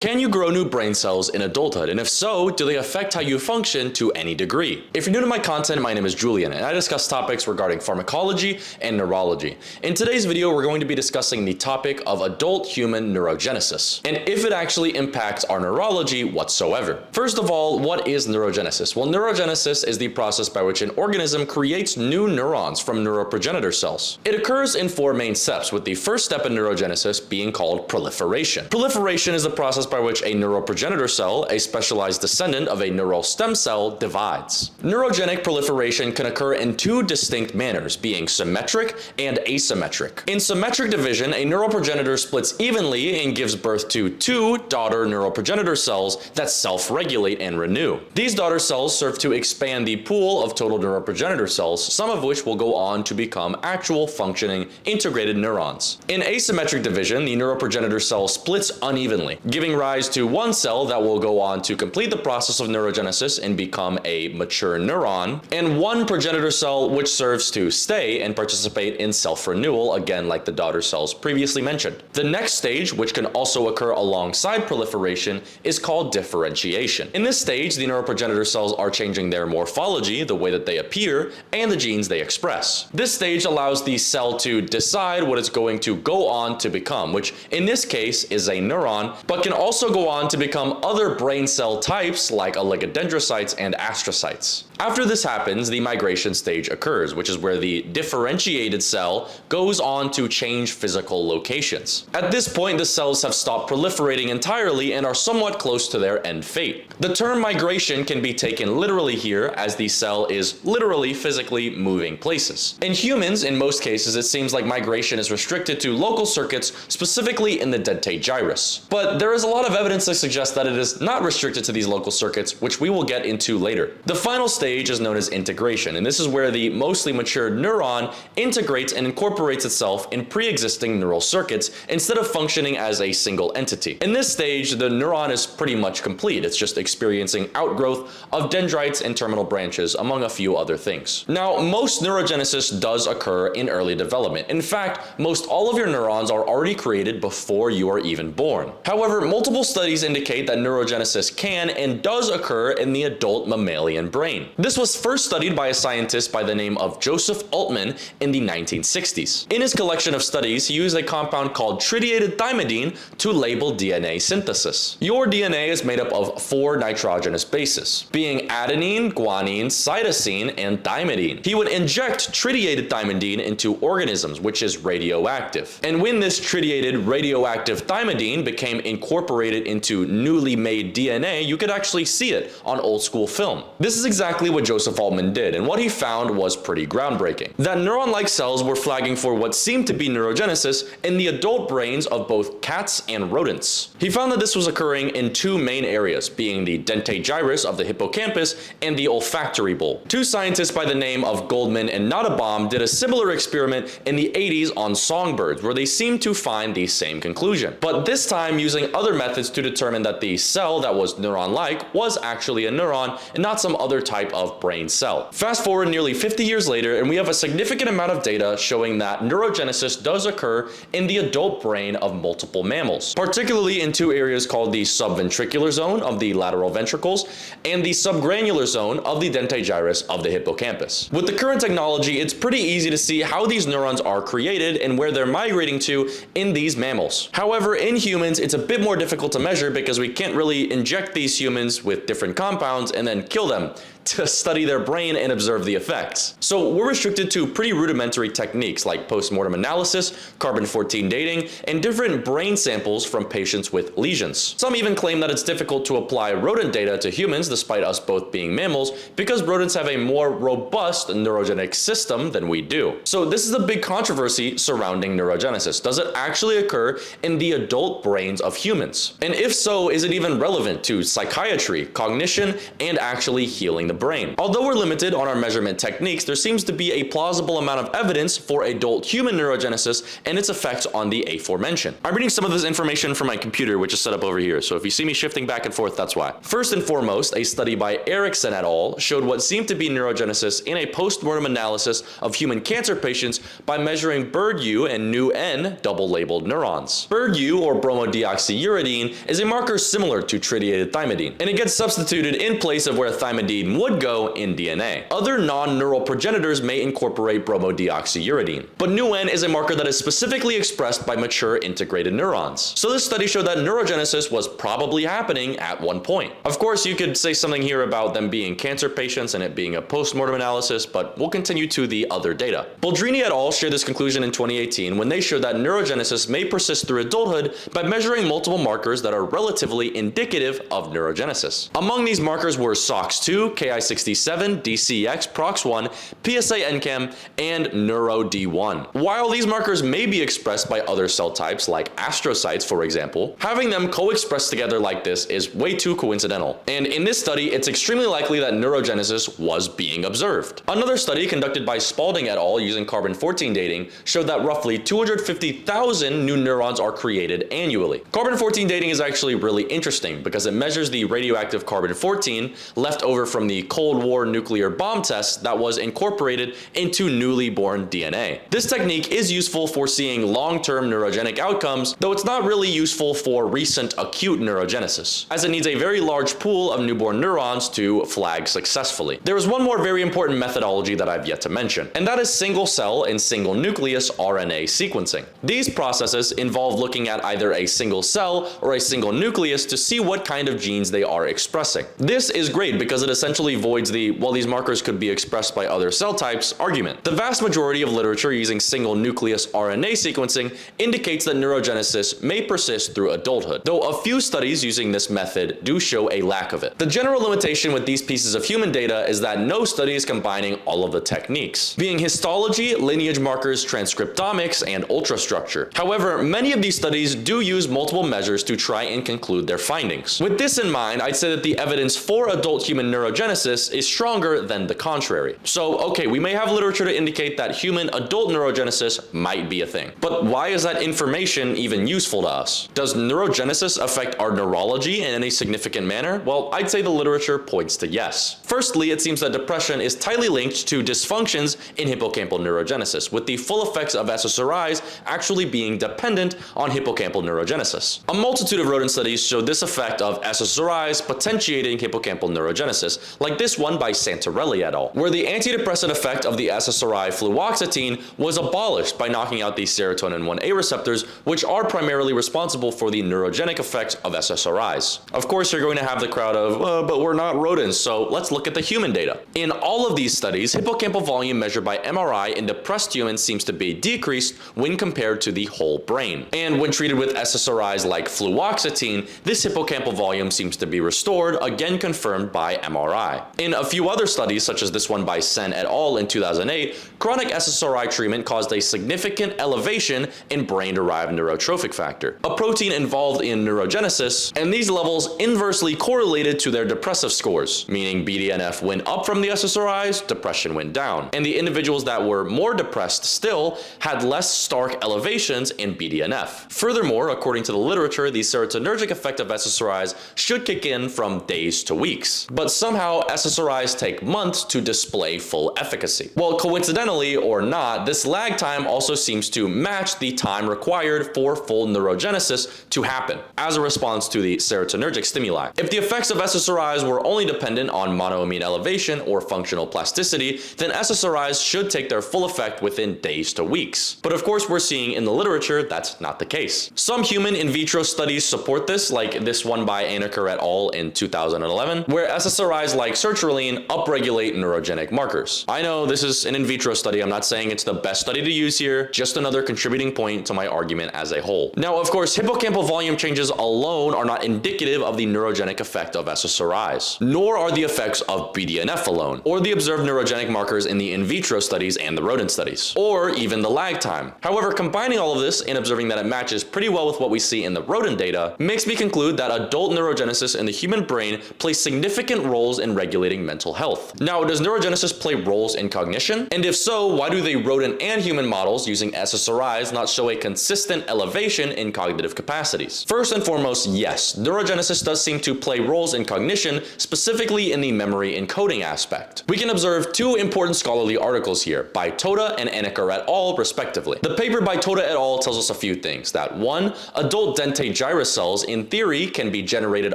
Can you grow new brain cells in adulthood? And if so, do they affect how you function to any degree? If you're new to my content, my name is Julian, and I discuss topics regarding pharmacology and neurology. In today's video, we're going to be discussing the topic of adult human neurogenesis, and if it actually impacts our neurology whatsoever. First of all, what is neurogenesis? Well, neurogenesis is the process by which an organism creates new neurons from neuroprogenitor cells. It occurs in four main steps, with the first step in neurogenesis being called proliferation. Proliferation is the process by which a neuroprogenitor cell, a specialized descendant of a neural stem cell, divides. Neurogenic proliferation can occur in two distinct manners, being symmetric and asymmetric. In symmetric division, a neuroprogenitor splits evenly and gives birth to two daughter neuroprogenitor cells that self-regulate and renew. These daughter cells serve to expand the pool of total neuroprogenitor cells, some of which will go on to become actual functioning integrated neurons. In asymmetric division, the neuroprogenitor cell splits unevenly, giving rise to one cell that will go on to complete the process of neurogenesis and become a mature neuron, and one progenitor cell which serves to stay and participate in self-renewal, again like the daughter cells previously mentioned. The next stage, which can also occur alongside proliferation, is called differentiation. In this stage, the neuroprogenitor cells are changing their morphology, the way that they appear, and the genes they express. This stage allows the cell to decide what it's going to go on to become, which in this case is a neuron, but can also go on to become other brain cell types like oligodendrocytes and astrocytes. After this happens, the migration stage occurs, which is where the differentiated cell goes on to change physical locations. At this point, the cells have stopped proliferating entirely and are somewhat close to their end fate. The term migration can be taken literally here, as the cell is literally physically moving places. In humans, in most cases, it seems like migration is restricted to local circuits, specifically in the dentate gyrus. But there is a lot of evidence to suggest that it is not restricted to these local circuits, which we will get into later. The final stage is known as integration, and this is where the mostly matured neuron integrates and incorporates itself in pre-existing neural circuits instead of functioning as a single entity. In this stage, the neuron is pretty much complete. It's just experiencing outgrowth of dendrites and terminal branches, among a few other things. Now, most neurogenesis does occur in early development. In fact, most all of your neurons are already created before you are even born. However, multiple studies indicate that neurogenesis can and does occur in the adult mammalian brain. This was first studied by a scientist by the name of Joseph Altman in the 1960s. In his collection of studies, he used a compound called tritiated thymidine to label DNA synthesis. Your DNA is made up of four nitrogenous bases, being adenine, guanine, cytosine, and thymidine. He would inject tritiated thymidine into organisms, which is radioactive. And when this tritiated radioactive thymidine became incorporated into newly made DNA, you could actually see it on old school film. This is exactly what Joseph Altman did, and what he found was pretty groundbreaking. That neuron-like cells were flagging for what seemed to be neurogenesis in the adult brains of both cats and rodents. He found that this was occurring in two main areas, being the dentate gyrus of the hippocampus and the olfactory bulb. Two scientists by the name of Goldman and Nottebohm did a similar experiment in the 80s on songbirds, where they seemed to find the same conclusion, but this time using other methods to determine that the cell that was neuron-like was actually a neuron and not some other type of brain cell. Fast forward nearly 50 years later, and we have a significant amount of data showing that neurogenesis does occur in the adult brain of multiple mammals, particularly in two areas called the subventricular zone of the lateral ventricles and the subgranular zone of the dentate gyrus of the hippocampus. With the current technology, it's pretty easy to see how these neurons are created and where they're migrating to in these mammals. However, in humans, it's a bit more difficult to measure because we can't really inject these humans with different compounds and then kill them to study their brain and observe the effects. So we're restricted to pretty rudimentary techniques like post-mortem analysis, carbon-14 dating, and different brain samples from patients with lesions. Some even claim that it's difficult to apply rodent data to humans despite us both being mammals because rodents have a more robust neurogenic system than we do. So this is a big controversy surrounding neurogenesis. Does it actually occur in the adult brains of humans? And if so, is it even relevant to psychiatry, cognition, and actually healing the brain. Although we're limited on our measurement techniques, there seems to be a plausible amount of evidence for adult human neurogenesis and its effects on the aforementioned. I'm reading some of this information from my computer, which is set up over here, so if you see me shifting back and forth, that's why. First and foremost, a study by Erickson et al. Showed what seemed to be neurogenesis in a post-mortem analysis of human cancer patients by measuring BIRD-U and NU-N double-labeled neurons. BIRD-U, or bromodioxyuridine, is a marker similar to tritiated thymidine, and it gets substituted in place of where thymidine would go in DNA. Other non-neural progenitors may incorporate bromodioxyuridine, but NU-N is a marker that is specifically expressed by mature integrated neurons. So this study showed that neurogenesis was probably happening at one point. Of course, you could say something here about them being cancer patients and it being a post-mortem analysis, but we'll continue to the other data. Boldrini et al. Shared this conclusion in 2018 when they showed that neurogenesis may persist through adulthood by measuring multiple markers that are relatively indicative of neurogenesis. Among these markers were SOX2, Ki67, DCX, PROX1, PSA-NCAM, and NeuroD1. While these markers may be expressed by other cell types like astrocytes, for example, having them co-expressed together like this is way too coincidental. And in this study, it's extremely likely that neurogenesis was being observed. Another study conducted by Spalding et al. Using carbon-14 dating showed that roughly 250,000 new neurons are created annually. Carbon-14 dating is actually really interesting because it measures the radioactive carbon-14 left over from the Cold War nuclear bomb test that was incorporated into newly born DNA. This technique is useful for seeing long-term neurogenic outcomes, though it's not really useful for recent acute neurogenesis, as it needs a very large pool of newborn neurons to flag successfully. There is one more very important methodology that I've yet to mention, and that is single-cell and single-nucleus RNA sequencing. These processes involve looking at either a single cell or a single nucleus to see what kind of genes they are expressing. This is great because it essentially voids the, well, these markers could be expressed by other cell types argument. The vast majority of literature using single-nucleus RNA sequencing indicates that neurogenesis may persist through adulthood, though a few studies using this method do show a lack of it. The general limitation with these pieces of human data is that no study is combining all of the techniques, being histology, lineage markers, transcriptomics, and ultrastructure. However, many of these studies do use multiple measures to try and conclude their findings. With this in mind, I'd say that the evidence for adult human neurogenesis is stronger than the contrary. So, okay, we may have literature to indicate that human adult neurogenesis might be a thing, but why is that information even useful to us? Does neurogenesis affect our neurology in any significant manner? Well, I'd say the literature points to yes. Firstly, it seems that depression is tightly linked to dysfunctions in hippocampal neurogenesis, with the full effects of SSRIs actually being dependent on hippocampal neurogenesis. A multitude of rodent studies showed this effect of SSRIs potentiating hippocampal neurogenesis, like this one by Santarelli et al., where the antidepressant effect of the SSRI fluoxetine was abolished by knocking out the serotonin 1A receptors, which are primarily responsible for the neurogenic effects of SSRIs. Of course, you're going to have the crowd of, but we're not rodents, so let's look at the human data. In all of these studies, hippocampal volume measured by MRI in depressed humans seems to be decreased when compared to the whole brain. And when treated with SSRIs like fluoxetine, this hippocampal volume seems to be restored, again confirmed by MRI. In a few other studies, such as this one by Sen et al. In 2008, chronic SSRI treatment caused a significant elevation in brain-derived neurotrophic factor, a protein involved in neurogenesis, and these levels inversely correlated to their depressive scores, meaning BDNF went up from the SSRIs, depression went down, and the individuals that were more depressed still had less stark elevations in BDNF. Furthermore, according to the literature, the serotonergic effect of SSRIs should kick in from days to weeks, but somehow SSRIs take months to display full efficacy. Well, coincidentally or not, this lag time also seems to match the time required for full neurogenesis to happen as a response to the serotonergic stimuli. If the effects of SSRIs were only dependent on monoamine elevation or functional plasticity, then SSRIs should take their full effect within days to weeks. But of course, we're seeing in the literature that's not the case. Some human in vitro studies support this, like this one by Anaker et al. In 2011, where SSRIs like sertraline upregulate neurogenic markers. I know this is an in vitro study. I'm not saying it's the best study to use here, just another contributing point to my argument as a whole. Now, of course, hippocampal volume changes alone are not indicative of the neurogenic effect of SSRIs, nor are the effects of BDNF alone, or the observed neurogenic markers in the in vitro studies and the rodent studies, or even the lag time. However, combining all of this and observing that it matches pretty well with what we see in the rodent data makes me conclude that adult neurogenesis in the human brain plays significant roles in regulating mental health. Now, does neurogenesis play roles in cognition? And if so, why do the rodent and human models using SSRIs not show a consistent elevation in cognitive capacities? First and foremost, yes, neurogenesis does seem to play roles in cognition, specifically in the memory encoding aspect. We can observe two important scholarly articles here by Toda and Aneker et al. Respectively. The paper by Toda et al. Tells us a few things. That 1. Adult dentate gyrus cells in theory can be generated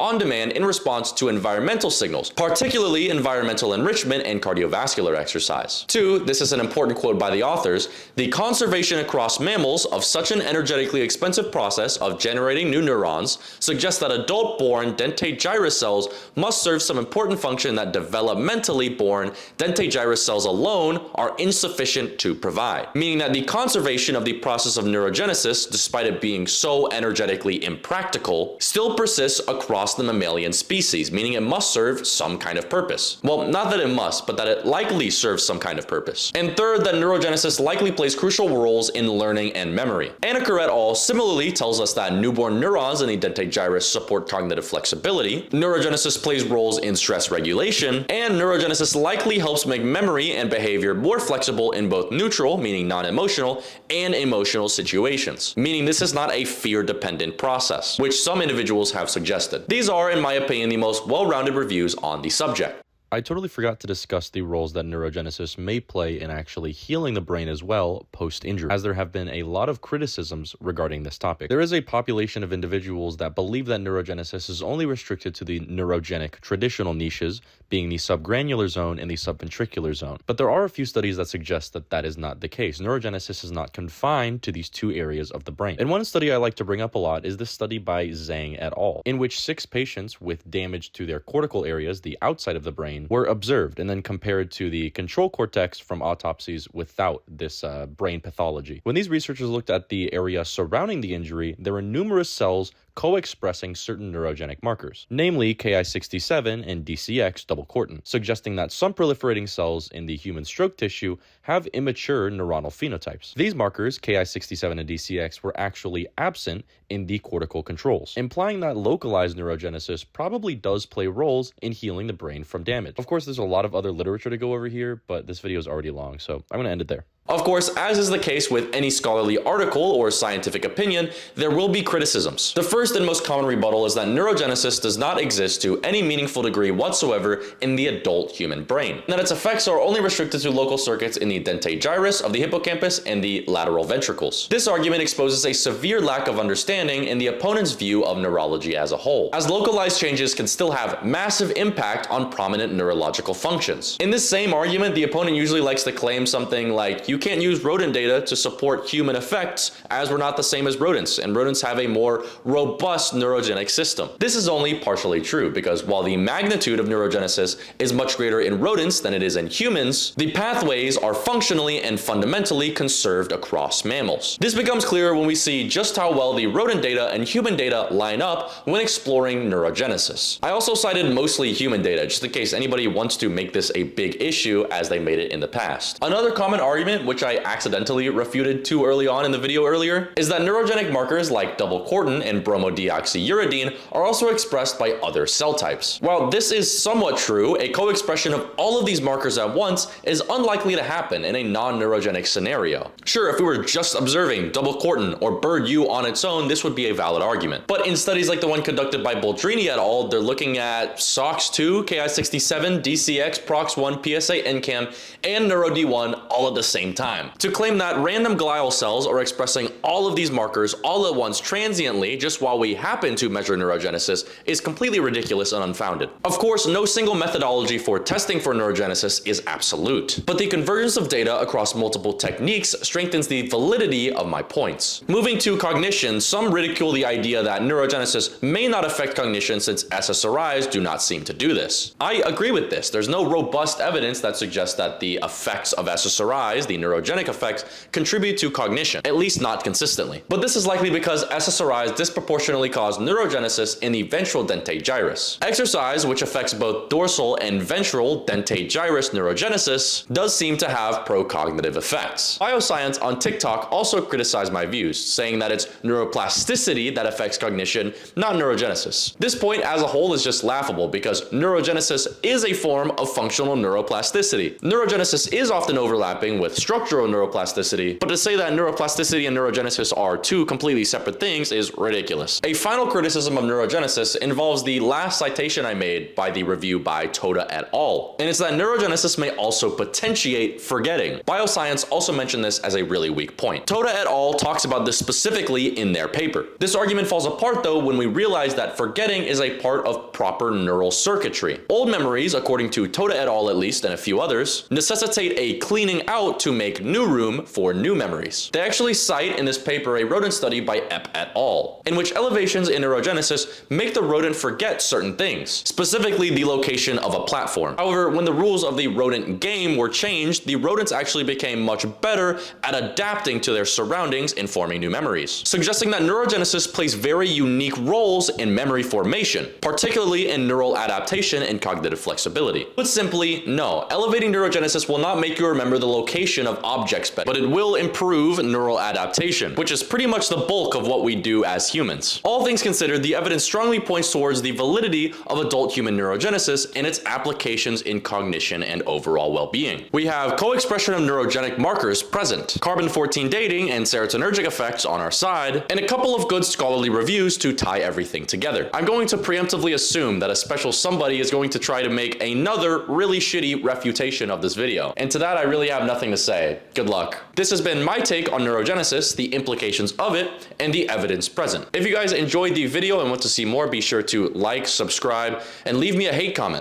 on demand in response to environmental signals, particularly environmental enrichment and cardiovascular exercise. 2. This is an important quote by the authors. The conservation across mammals of such an energetically expensive process of generating new neurons suggests that adult-born dentate gyrus cells must serve some important function that developmentally born dentate gyrus cells alone are insufficient to provide. Meaning that the conservation of the process of neurogenesis, despite it being so energetically impractical, still persists across the mammalian species, meaning it must serve some kind of purpose. Well, not that it must, but that it likely serves some kind of purpose. And third, that neurogenesis likely plays crucial roles in learning and memory. Aneker et al. Similarly tells us that newborn neurons in the dentate gyrus support cognitive flexibility, neurogenesis plays roles in stress regulation, and neurogenesis likely helps make memory and behavior more flexible in both neutral, meaning non-emotional, and emotional situations, meaning this is not a fear-dependent process, which some individuals have suggested. These are, in my opinion, the most well-rounded reviews on the subject. I totally forgot to discuss the roles that neurogenesis may play in actually healing the brain as well post-injury, as there have been a lot of criticisms regarding this topic. There is a population of individuals that believe that neurogenesis is only restricted to the neurogenic traditional niches, being the subgranular zone and the subventricular zone. But there are a few studies that suggest that that is not the case. Neurogenesis is not confined to these two areas of the brain. And one study I like to bring up a lot is this study by Zhang et al., in which 6 patients with damage to their cortical areas, the outside of the brain, were observed and then compared to the control cortex from autopsies without this brain pathology. When these researchers looked at the area surrounding the injury, there were numerous cells co-expressing certain neurogenic markers, namely Ki67 and DCX double cortin, suggesting that some proliferating cells in the human stroke tissue have immature neuronal phenotypes. These markers, Ki67 and DCX, were actually absent in the cortical controls, implying that localized neurogenesis probably does play roles in healing the brain from damage. Of course, there's a lot of other literature to go over here, but this video is already long, so I'm going to end it there. Of course, as is the case with any scholarly article or scientific opinion, there will be criticisms. The first and most common rebuttal is that neurogenesis does not exist to any meaningful degree whatsoever in the adult human brain, and that its effects are only restricted to local circuits in the dentate gyrus of the hippocampus and the lateral ventricles. This argument exposes a severe lack of understanding in the opponent's view of neurology as a whole, as localized changes can still have massive impact on prominent neurological functions. In this same argument, the opponent usually likes to claim something like, you can't use rodent data to support human effects as we're not the same as rodents, and rodents have a more robust neurogenic system. This is only partially true, because while the magnitude of neurogenesis is much greater in rodents than it is in humans, the pathways are functionally and fundamentally conserved across mammals. This becomes clearer when we see just how well the rodent data and human data line up when exploring neurogenesis. I also cited mostly human data, just in case anybody wants to make this a big issue as they made it in the past. Another common argument, which I accidentally refuted too early on in the video earlier, is that neurogenic markers like double cortin and bromodeoxyuridine are also expressed by other cell types. While this is somewhat true, a co-expression of all of these markers at once is unlikely to happen in a non-neurogenic scenario. Sure, if we were just observing double cortin or BIRD-U on its own, this would be a valid argument. But in studies like the one conducted by Boldrini et al., they're looking at SOX2, Ki67, DCX, PROX1, PSA, NCAM, and NeuroD1 all at the same time. To claim that random glial cells are expressing all of these markers all at once transiently just while we happen to measure neurogenesis is completely ridiculous and unfounded. Of course, no single methodology for testing for neurogenesis is absolute, but the convergence of data across multiple techniques strengthens the validity of my points. Moving to cognition, some ridicule the idea that neurogenesis may not affect cognition since SSRIs do not seem to do this. I agree with this. There's no robust evidence that suggests that the effects of SSRIs, the neurogenic effects, contribute to cognition, at least not consistently. But this is likely because SSRIs disproportionately cause neurogenesis in the ventral dentate gyrus. Exercise, which affects both dorsal and ventral dentate gyrus neurogenesis, does seem to have pro-cognitive effects. Bioscience on TikTok also criticized my views, saying that it's neuroplasticity that affects cognition, not neurogenesis. This point as a whole is just laughable because neurogenesis is a form of functional neuroplasticity. Neurogenesis is often overlapping with structural neuroplasticity, but to say that neuroplasticity and neurogenesis are two completely separate things is ridiculous. A final criticism of neurogenesis involves the last citation I made by the review by Toda et al. And it's that neurogenesis may also potentiate forgetting. Bioscience also mentioned this as a really weak point. Toda et al. Talks about this specifically in their paper. This argument falls apart though when we realize that forgetting is a part of proper neural circuitry. Old memories, according to Toda et al. At least and a few others, necessitate a cleaning out to make new room for new memories. They actually cite in this paper a rodent study by Epp et al., in which elevations in neurogenesis make the rodent forget certain things, specifically the location of a platform. However, when the rules of the rodent game were changed, the rodents actually became much better at adapting to their surroundings and forming new memories, suggesting that neurogenesis plays very unique roles in memory formation, particularly in neural adaptation and cognitive flexibility. Put simply, no, elevating neurogenesis will not make you remember the location of objects better, but it will improve neural adaptation, which is pretty much the bulk of what we do as humans. All things considered, the evidence strongly points towards the validity of adult human neurogenesis and its applications in cognition and overall well-being. We have co-expression of neurogenic markers present, carbon-14 dating and serotonergic effects on our side, and a couple of good scholarly reviews to tie everything together. I'm going to preemptively assume that a special somebody is going to try to make another really shitty refutation of this video, and to that I really have nothing to say. Good luck. This has been my take on neurogenesis, the implications of it, and the evidence present. If you guys enjoyed the video and want to see more, be sure to like, subscribe, and leave me a hate comment.